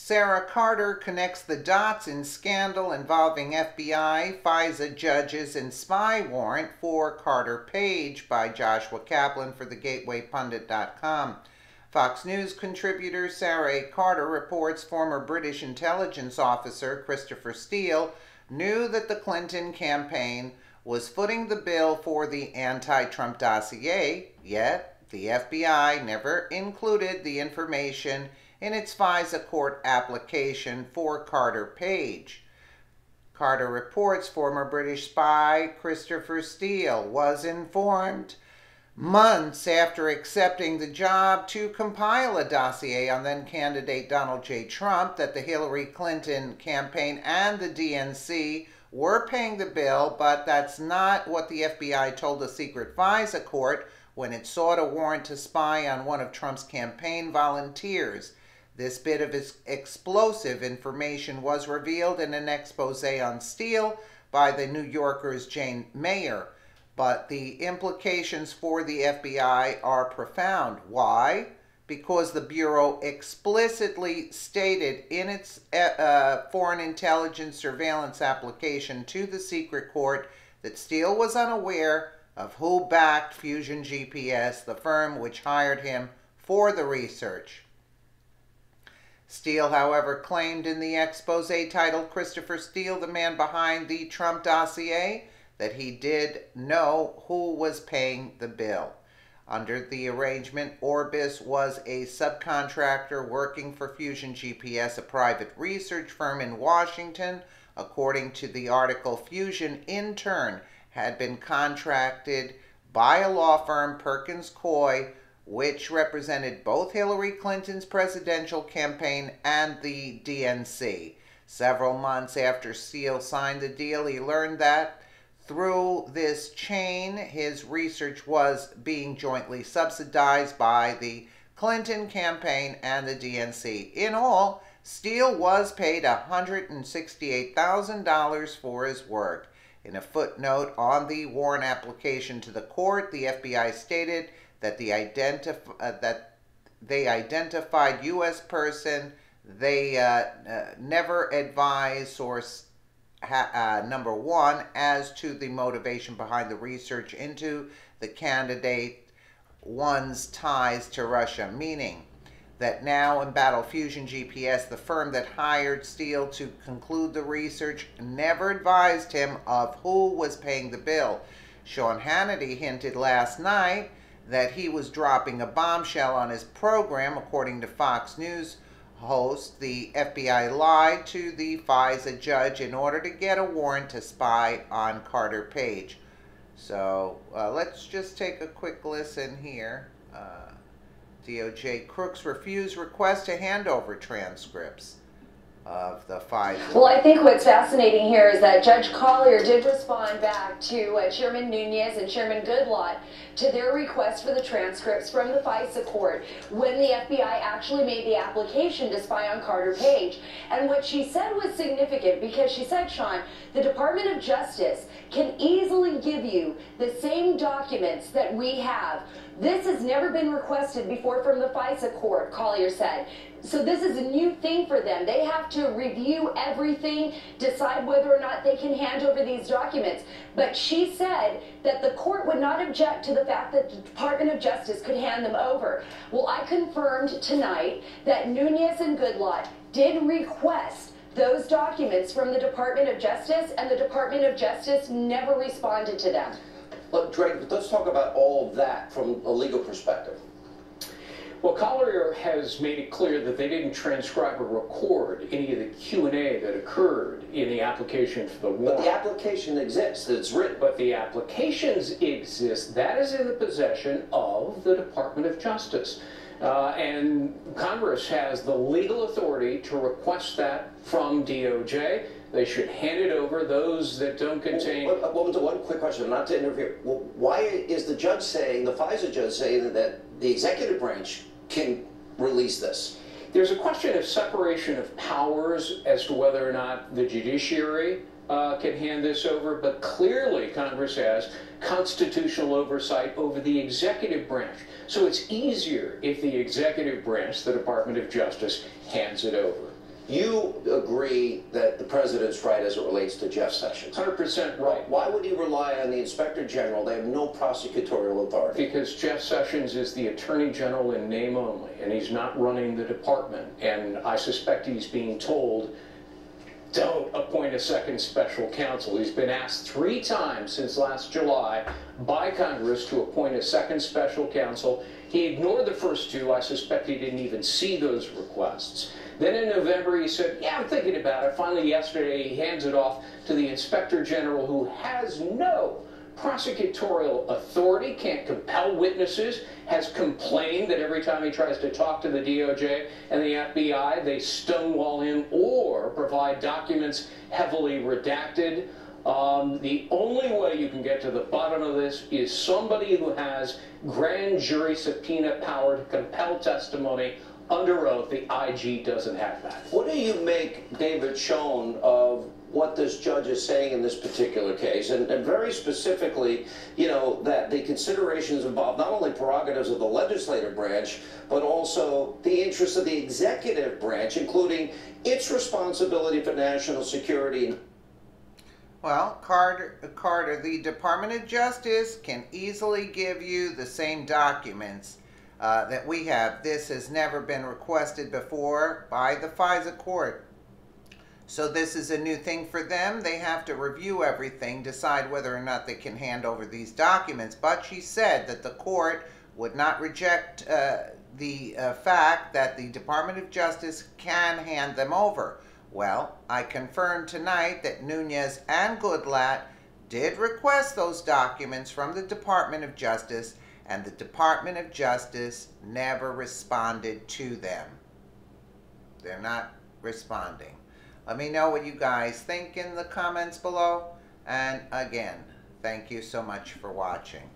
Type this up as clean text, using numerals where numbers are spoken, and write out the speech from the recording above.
Sara Carter connects the dots in scandal involving FBI, Fisa, judges, and spy warrant for Carter Page by Joshua Kaplan for thegatewaypundit.com. Fox News contributor Sara A. Carter reports former British intelligence officer Christopher Steele knew that the Clinton campaign was footing the bill for the anti-Trump dossier, yet the FBI never included the information in its FISA court application for Carter Page. Carter reports former British spy Christopher Steele was informed months after accepting the job to compile a dossier on then-candidate Donald J. Trump that the Hillary Clinton campaign and the DNC were paying the bill, but that's not what the FBI told the secret FISA court when it sought a warrant to spy on one of Trump's campaign volunteers. This bit of explosive information was revealed in an expose on Steele by the New Yorker's Jane Mayer. But the implications for the FBI are profound. Why? Because the Bureau explicitly stated in its foreign intelligence surveillance application to the secret court that Steele was unaware of who backed Fusion GPS, the firm which hired him for the research. Steele, however, claimed in the expose titled Christopher Steele, the man behind the Trump dossier, that he did know who was paying the bill. Under the arrangement, Orbis was a subcontractor working for Fusion GPS, a private research firm in Washington. According to the article, Fusion in turn had been contracted by a law firm, Perkins Coie, which represented both Hillary Clinton's presidential campaign and the DNC. Several months after Steele signed the deal, he learned that through this chain, his research was being jointly subsidized by the Clinton campaign and the DNC. In all, Steele was paid $168,000 for his work. In a footnote on the warrant application to the court, the FBI stated that they identified U.S. person. They never advised source number one as to the motivation behind the research into the candidate one's ties to Russia, meaning that now embattled Fusion GPS, the firm that hired Steele to conclude the research, never advised him of who was paying the bill. Sean Hannity hinted last night that he was dropping a bombshell on his program. According to Fox News host, the FBI lied to the FISA judge in order to get a warrant to spy on Carter Page. So let's just take a quick listen here. DOJ crooks refuse request to hand over transcripts of the FISA. Well, I think what's fascinating here is that Judge Collier did respond back to Chairman Nunes and Chairman Goodlatte to their request for the transcripts from the FISA court when the FBI actually made the application to spy on Carter Page. And what she said was significant because she said, Sean, the Department of Justice can easily give you the same documents that we have. This has never been requested before from the FISA court, Collier said. So this is a new thing for them. They have to review everything, decide whether or not they can hand over these documents. But she said that the court would not object to the fact that the Department of Justice could hand them over. Well, I confirmed tonight that Nunes and Goodlatte did request those documents from the Department of Justice, and the Department of Justice never responded to them. Look, Drake, let's talk about all of that from a legal perspective. Well, Collier has made it clear that they didn't transcribe or record any of the Q&A that occurred in the application for the warrant. But the application exists, it's written. But the applications exist. That is in the possession of the Department of Justice. And Congress has the legal authority to request that from DOJ. They should hand it over. Those that don't contain... One quick question, not to interfere. Well, why is the judge saying, the FISA judge saying that the executive branch can release this? There's a question of separation of powers as to whether or not the judiciary can hand this over, but clearly Congress has constitutional oversight over the executive branch. So it's easier if the executive branch, the Department of Justice, hands it over. You agree that the president's right as it relates to Jeff Sessions. 100% right. Why would he rely on the Inspector General? They have no prosecutorial authority. Because Jeff Sessions is the Attorney General in name only, and he's not running the department. And I suspect he's being told, don't appoint a second special counsel. He's been asked 3 times since last July by Congress to appoint a second special counsel. He ignored the first 2. I suspect he didn't even see those requests. Then in November he said, yeah, I'm thinking about it. Finally yesterday he hands it off to the Inspector General, who has no prosecutorial authority, can't compel witnesses, has complained that every time he tries to talk to the DOJ and the FBI, they stonewall him or provide documents heavily redacted. The only way you can get to the bottom of this is somebody who has grand jury subpoena power to compel testimony under oath. The IG doesn't have that. What do you make, David Schoen, of what this judge is saying in this particular case, and very specifically, you know, that the considerations involve not only prerogatives of the legislative branch, but also the interests of the executive branch, including its responsibility for national security? Well, Carter, the Department of Justice can easily give you the same documents that we have. This has never been requested before by the Fisa court. So this is a new thing for them. They have to review everything, decide whether or not they can hand over these documents. But she said that the court would not reject the fact that the Department of Justice can hand them over. Well, I confirmed tonight that Nunes and Goodlatte did request those documents from the Department of Justice, and the Department of Justice never responded to them. They're not responding. Let me know what you guys think in the comments below. And again, thank you so much for watching.